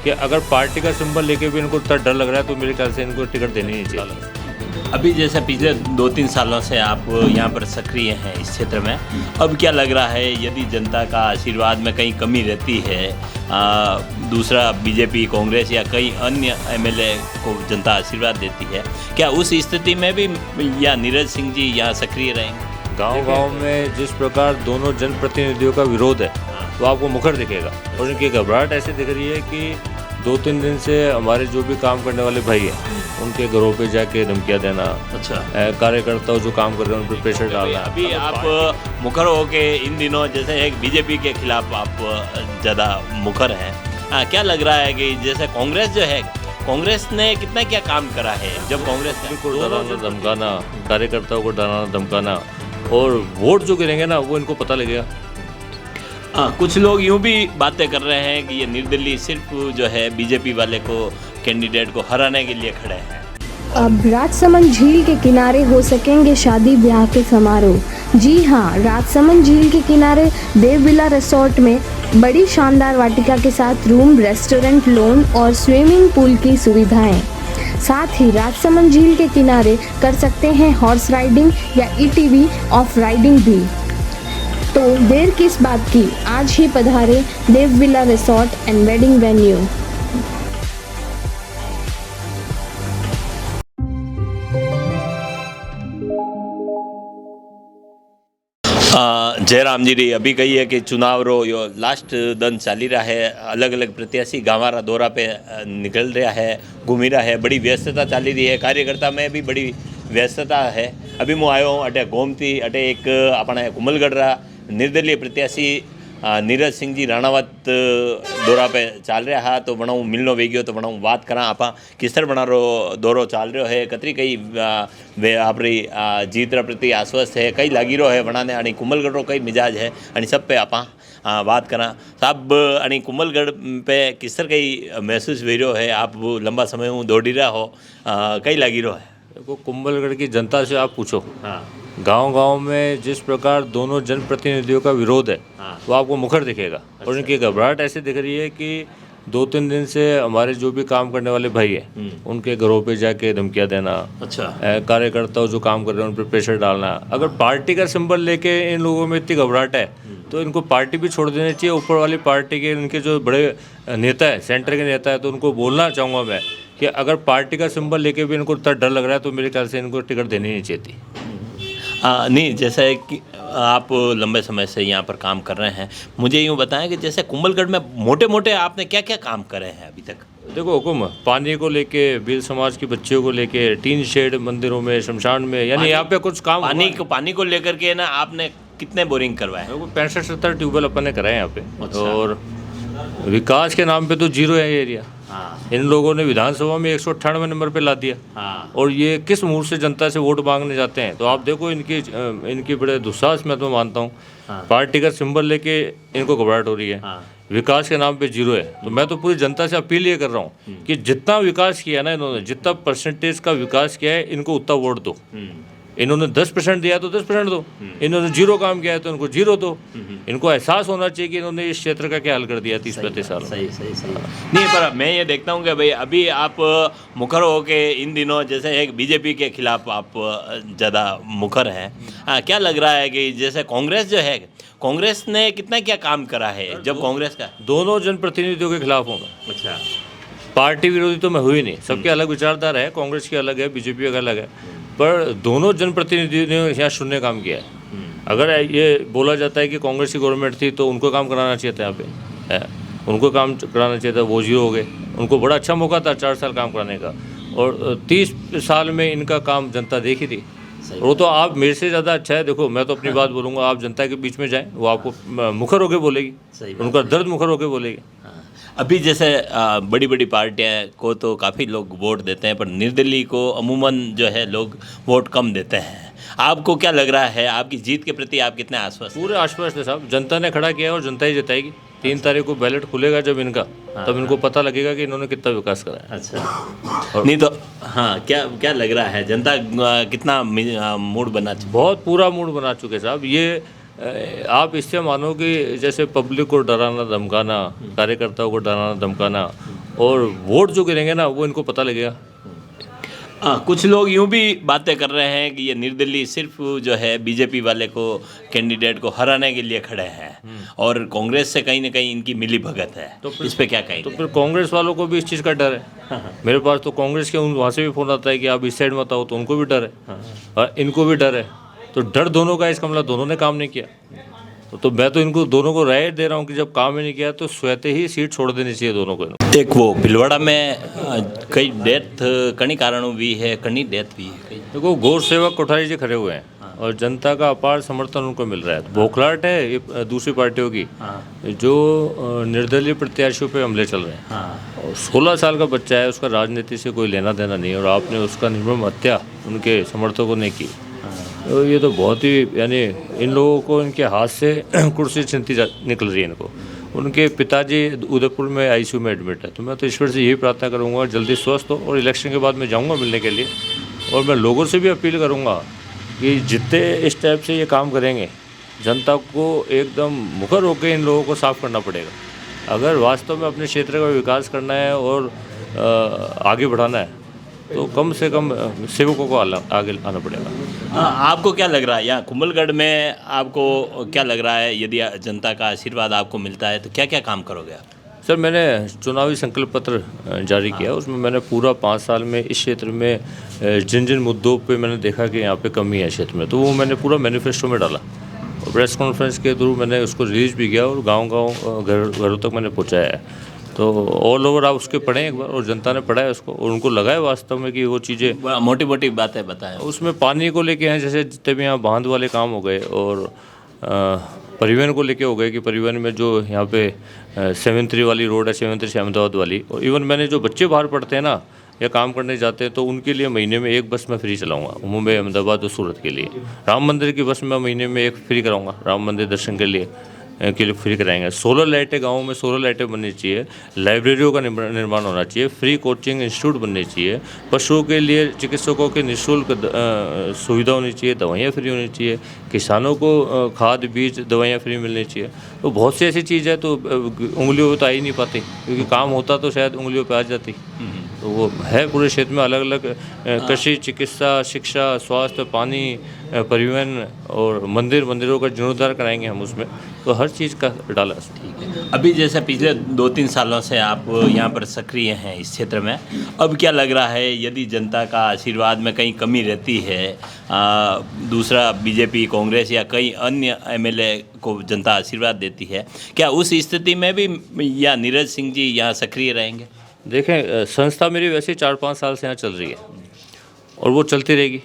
कि अगर पार्टी का सिंबल लेके भी इनको इतना डर लग रहा है तो मेरे ख्याल से इनको टिकट देनी नहीं चाहिए। अभी जैसे पिछले 2-3 सालों से आप यहाँ पर सक्रिय हैं इस क्षेत्र में, अब क्या लग रहा है यदि जनता का आशीर्वाद में कहीं कमी रहती है, दूसरा बीजेपी, कांग्रेस या कई अन्य एमएलए को जनता आशीर्वाद देती है, क्या उस स्थिति में भी या नीरज सिंह जी यहाँ सक्रिय रहेंगे? गांव-गांव में जिस प्रकार दोनों जनप्रतिनिधियों का विरोध है तो आपको मुखर दिखेगा, और इनकी घबराहट ऐसे दिख रही है कि 2-3 दिन से हमारे जो भी काम करने वाले भाई हैं उनके घरों पे जाके धमकियाँ देना, अच्छा, कार्यकर्ता जो काम कर रहे हैं उन पर प्रेशर डालना। अभी आप मुखर हो के इन दिनों जैसे एक बीजेपी के खिलाफ आप ज़्यादा मुखर हैं, क्या लग रहा है कि जैसे कांग्रेस जो है, कांग्रेस ने कितना क्या काम करा है? जब कांग्रेस को डराना धमकाना, कार्यकर्ताओं को डराना धमकाना, और वोट जो गिरेंगे ना वो इनको पता लगेगा। कुछ लोग यूं भी बातें कर रहे हैं कि ये निर्दलीय सिर्फ जो है बीजेपी वाले को, कैंडिडेट को हराने के लिए खड़े हैं। अब राजसमंद झील के किनारे हो सकेंगे शादी ब्याह के समारोह। जी हाँ, राजसमंद झील के किनारे देवविला रिसोर्ट में बड़ी शानदार वाटिका के साथ रूम, रेस्टोरेंट, लॉन और स्विमिंग पूल की सुविधाएं। साथ ही राजसमंद झील के किनारे कर सकते हैं हॉर्स राइडिंग या ईटीवी ऑफ राइडिंग भी। तो देर किस बात की, आज ही पधारे Devvilla resort and wedding venue. Jairam ji अभी कही है कि चुनाव रो यो लास्ट दिन चाली रहा है, अलग अलग प्रत्याशी गांवारा दौरा पे निकल रहा है, घूमी रहा है, बड़ी व्यस्तता चाली रही है, कार्यकर्ता में भी बड़ी व्यस्तता है। अभी मैं आयो हूँ अटे गोमती, अटे एक अपने कुमलगढ़ रहा निर्दलीय प्रत्याशी नीरज सिंह जी राणावत दौरा पे चाल रहा है, तो बनाऊँ मिलनो वेगियो तो बनाऊँ बात करा आप किस तरह बना रो दौरो चाल रहा है, कतरी कई वे आपरी जीत प्रति आश्वस्त है, कई लागी रो है बनाने आणि कुमलगढ़ रो कई मिजाज है आणि सब पे आप बात करा साहब। आणि कुमलगढ़ पे किस तरह कई महसूस हो रहा है, आप लंबा समय दौड़ी रहा हो, कई लागी रो है? देखो, कुंभलगढ़ की जनता से आप पूछो, हाँ, गांव-गांव में जिस प्रकार दोनों जनप्रतिनिधियों का विरोध है वो आपको मुखर दिखेगा, और इनकी घबराहट ऐसे दिख रही है कि 2-3 दिन से हमारे जो भी काम करने वाले भाई हैं उनके घरों पे जाके धमकियाँ देना, अच्छा, कार्यकर्ताओं जो काम कर रहे हैं उन पर प्रेशर डालना। अगर पार्टी का सिंबल लेके इन लोगों में इतनी घबराहट है तो इनको पार्टी भी छोड़ देनी चाहिए। ऊपर वाली पार्टी के इनके जो बड़े नेता है, सेंटर के नेता है, तो उनको बोलना चाहूँगा मैं कि अगर पार्टी का सिंबल लेके भी इनको इतना डर लग रहा है तो मेरे ख्याल से इनको टिकट देनी नहीं चाहिए थी। नहीं, जैसे कि आप लंबे समय से यहाँ पर काम कर रहे हैं, मुझे यूँ बताएं कि जैसे कुंभलगढ़ में मोटे मोटे आपने क्या क्या काम करे हैं अभी तक? देखो हुकुम, पानी को लेके, भील समाज की बच्चियों को लेके, टीन शेड मंदिरों में, शमशान में, यानी यहाँ पे कुछ काम पानी को लेकर के ना आपने कितने बोरिंग करवाए? 65-70 ट्यूबवेल अपन ने कराए यहाँ पे। अच्छा। और विकास के नाम पे तो जीरो है ये एरिया। हाँ, इन लोगों ने विधानसभा में 198 नंबर पे ला दिया। हाँ, और ये किस मुंह से जनता से वोट मांगने जाते हैं? तो आप देखो इनकी बड़े दुस्साहस मैं तो मानता हूँ। हाँ, पार्टी का सिंबल लेके इनको घबराहट हो रही है। हाँ, विकास के नाम पे जीरो है। तो मैं तो पूरी जनता से अपील ये कर रहा हूँ कि जितना विकास किया ना इन्होंने, जितना परसेंटेज का विकास किया है, इनको उतना वोट दो। इन्होंने 10% दिया तो 10% दो, इन्होंने जीरो काम किया है तो इनको जीरो दो। इनको एहसास होना चाहिए कि इन्होंने इस क्षेत्र का क्या हल कर दिया 30-35 साल। सही सही सही। नहीं, पर मैं ये देखता हूँ कि भाई अभी आप मुखर हो के इन दिनों जैसे एक बीजेपी के खिलाफ आप ज़्यादा मुखर हैं, क्या लग रहा है कि जैसे कांग्रेस जो है, कांग्रेस ने कितना क्या काम करा है जब कांग्रेस का? दोनों जनप्रतिनिधियों के खिलाफ हूँ मैं। अच्छा, पार्टी विरोधी तो मैं हुई नहीं, सबके अलग विचारधारा है, कांग्रेस की अलग है, बीजेपी का अलग है, पर दोनों जनप्रतिनिधियों ने यहाँ शून्य काम किया है। अगर ये बोला जाता है कि कांग्रेस की गवर्नमेंट थी तो उनको काम कराना चाहिए था, यहाँ पे उनको काम कराना चाहिए था, वो जीरो हो गए। उनको बड़ा अच्छा मौका था 4 साल काम कराने का, और 30 साल में इनका काम जनता देखी थी। वो तो आप मेरे से ज़्यादा अच्छा है। देखो, मैं तो अपनी बात बोलूँगा, आप जनता के बीच में जाएं, वो आपको मुखर होकर बोलेगी, उनका दर्द मुखर होकर बोलेगी। अभी जैसे बड़ी बड़ी पार्टियां को तो काफ़ी लोग वोट देते हैं, पर निर्दलीय को अमूमन जो है लोग वोट कम देते हैं। आपको क्या लग रहा है, आपकी जीत के प्रति आप कितने आश्वस्त? पूरे आश्वस्त है साहब, जनता ने खड़ा किया है और जनता ही जिताएगी। 3 तारीख को बैलेट खुलेगा जब इनका, तब इनको पता लगेगा कि इन्होंने कितना विकास करा है। अच्छा, नहीं तो हाँ, क्या लग रहा है, जनता कितना मूड बना चुकी? बहुत पूरा मूड बना चुके साहब। ये आप इससे मानो कि जैसे पब्लिक को डराना धमकाना, कार्यकर्ताओं को डराना धमकाना, और वोट जो गिरेंगे ना वो इनको पता लगेगा। कुछ लोग यूं भी बातें कर रहे हैं कि ये निर्दलीय सिर्फ जो है बीजेपी वाले को कैंडिडेट को हराने के लिए खड़े हैं और कांग्रेस से कहीं ना कहीं इनकी मिली भगत है। तो इस पे क्या कहेंगे? तो फिर कांग्रेस वालों को भी इस चीज़ का डर है। मेरे पास तो कांग्रेस के वहाँ से भी फ़ोन आता है कि आप इस साइड मत आओ, तो उनको भी डर है और इनको भी डर है। तो डर दोनों का, इसका मतलब दोनों ने काम नहीं किया। तो मैं तो इनको दोनों को राय दे रहा हूँ कि जब काम ही नहीं किया तो स्वतः ही सीट छोड़ देनी चाहिए दोनों को। एक वो भिलवाड़ा में कई डेथ कई कारणों भी है, कई डेथ भी है कई। देखो, गौ सेवक कोठारी जी खड़े हुए हैं और जनता का अपार समर्थन उनको मिल रहा है। बौखलाहट है ये दूसरी पार्टियों की जो निर्दलीय प्रत्याशियों पे हमले चल रहे हैं। और 16 साल का बच्चा है, उसका राजनीति से कोई लेना देना नहीं, और आपने उसका निर्मम हत्या उनके समर्थकों ने की। तो ये तो बहुत ही, यानी इन लोगों को इनके हाथ से कुर्सी छिनती निकल रही है इनको। उनके पिताजी उदयपुर में आईसीयू में एडमिट है। तो मैं तो ईश्वर से यही प्रार्थना करूंगा जल्दी स्वस्थ हो, और इलेक्शन के बाद मैं जाऊंगा मिलने के लिए। और मैं लोगों से भी अपील करूंगा कि जितने इस टाइप से ये काम करेंगे, जनता को एकदम मुखर होकर इन लोगों को साफ करना पड़ेगा। अगर वास्तव में अपने क्षेत्र का विकास करना है और आगे बढ़ाना है तो कम से कम सेवकों को आगे आना पड़ेगा। आपको क्या लग रहा है यहाँ कुंभलगढ़ में, आपको क्या लग रहा है यदि जनता का आशीर्वाद आपको मिलता है तो क्या क्या काम करोगे आप? सर, मैंने चुनावी संकल्प पत्र जारी किया, उसमें मैंने पूरा 5 साल में इस क्षेत्र में जिन जिन मुद्दों पे मैंने देखा कि यहाँ पे कमी है क्षेत्र में, तो वो मैंने पूरा मैनिफेस्टो में डाला और प्रेस कॉन्फ्रेंस के थ्रू मैंने उसको रिलीज भी किया और गांव-गांव घरों तक मैंने पहुँचाया है। तो ऑल ओवर आप उसके पढ़ें एक बार, और जनता ने पढ़ा है उसको और उनको लगा है वास्तव में कि वो चीज़ें मोटी मोटी बातें बताएं। उसमें पानी को लेके हैं, जैसे जितने भी यहाँ बांध वाले काम हो गए, और परिवहन को लेके हो गए कि परिवहन में जो यहाँ पे 7-3 वाली रोड है, 7-3 से अहमदाबाद वाली, और इवन मैंने जो बच्चे बाहर पढ़ते हैं ना या काम करने जाते हैं तो उनके लिए महीने में 1 बस मैं फ्री चलाऊँगा, मुंबई, अहमदाबाद और सूरत के लिए। राम मंदिर की बस मैं महीने में 1 फ्री कराऊँगा, राम मंदिर दर्शन के लिए फ्री कराएंगे। सोलर लाइटें, गाँव में सोलर लाइटें बननी चाहिए, लाइब्रेरियों का निर्माण होना चाहिए, फ्री कोचिंग इंस्टीट्यूट बनने चाहिए, पशुओं के लिए चिकित्सकों के निःशुल्क सुविधा होनी चाहिए, दवाइयाँ फ्री होनी चाहिए, किसानों को खाद बीज दवाइयाँ फ्री मिलनी चाहिए। तो बहुत सी ऐसी चीज़ है तो उंगलियों पर तो आ ही नहीं पाती, क्योंकि काम होता तो शायद उंगलियों पर आ जाती। तो वो है पूरे क्षेत्र में अलग अलग कृषि, चिकित्सा, शिक्षा, स्वास्थ्य, पानी, परिवहन और मंदिरों का जीर्णोद्धार कराएंगे हम उसमें, तो हर चीज़ का डाला। ठीक है, अभी जैसे पिछले 2-3 सालों से आप यहाँ पर सक्रिय हैं इस क्षेत्र में, अब क्या लग रहा है यदि जनता का आशीर्वाद में कहीं कमी रहती है, दूसरा बीजेपी, कांग्रेस या कई अन्य एमएलए को जनता आशीर्वाद देती है, क्या उस स्थिति में भी या नीरज सिंह जी यहाँ सक्रिय रहेंगे? देखें, संस्था मेरी वैसे 4-5 साल से यहाँ चल रही है और वो चलती रहेगी।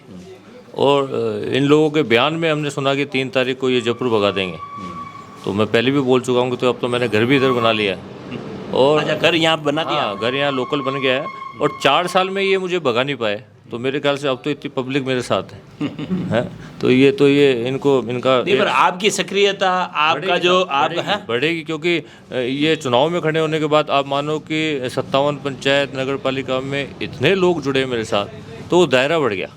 और इन लोगों के बयान में हमने सुना कि 3 तारीख को ये जयपुर भगा देंगे, तो मैं पहले भी बोल चुका हूँ कि तो अब तो मैंने घर भी इधर बना लिया है। और अच्छा, घर यहाँ बना दिया? हाँ, घर यहाँ लोकल बन गया है और 4 साल में ये मुझे भगा नहीं पाए, तो मेरे ख्याल से अब तो इतनी पब्लिक मेरे साथ है तो ये इनका नहीं, पर आपकी सक्रियता, आपका जो आप है बढ़ेगी, क्योंकि ये चुनाव में खड़े होने के बाद आप मानो कि 57 पंचायत नगर पालिका में इतने लोग जुड़े मेरे साथ, तो वो दायरा बढ़ गया।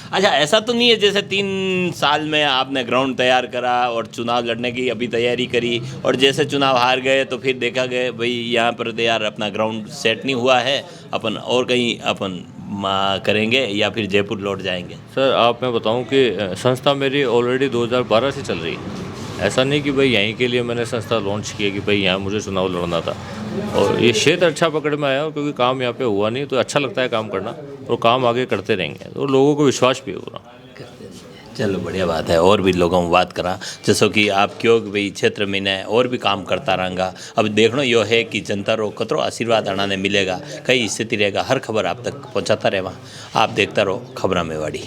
अच्छा, ऐसा तो नहीं है जैसे 3 साल में आपने ग्राउंड तैयार करा और चुनाव लड़ने की अभी तैयारी करी और जैसे चुनाव हार गए तो फिर देखा गया भाई यहाँ पर यार अपना ग्राउंड सेट नहीं हुआ है, अपन और कहीं अपन करेंगे या फिर जयपुर लौट जाएंगे? सर, आप मैं बताऊं कि संस्था मेरी ऑलरेडी 2012 से चल रही है। ऐसा नहीं कि भाई यहीं के लिए मैंने संस्था लॉन्च की है कि भाई यहाँ मुझे चुनाव लड़ना था, और ये क्षेत्र अच्छा पकड़ में आया क्योंकि काम यहाँ पे हुआ नहीं, तो अच्छा लगता है काम करना और काम आगे करते रहेंगे, तो लोगों को विश्वास भी होगा। चलो, बढ़िया बात है। और भी लोगों में बात करा जैसो कि आप क्यों भाई क्षेत्र में ने और भी काम करता रहूँगा। अब देखना यो है कि जनता रो कतरो आशीर्वाद आना ने मिलेगा, कई स्थिति रहेगा, हर खबर आप तक पहुँचाता रहेगा। आप देखता रहो खबरा मेवाड़ी।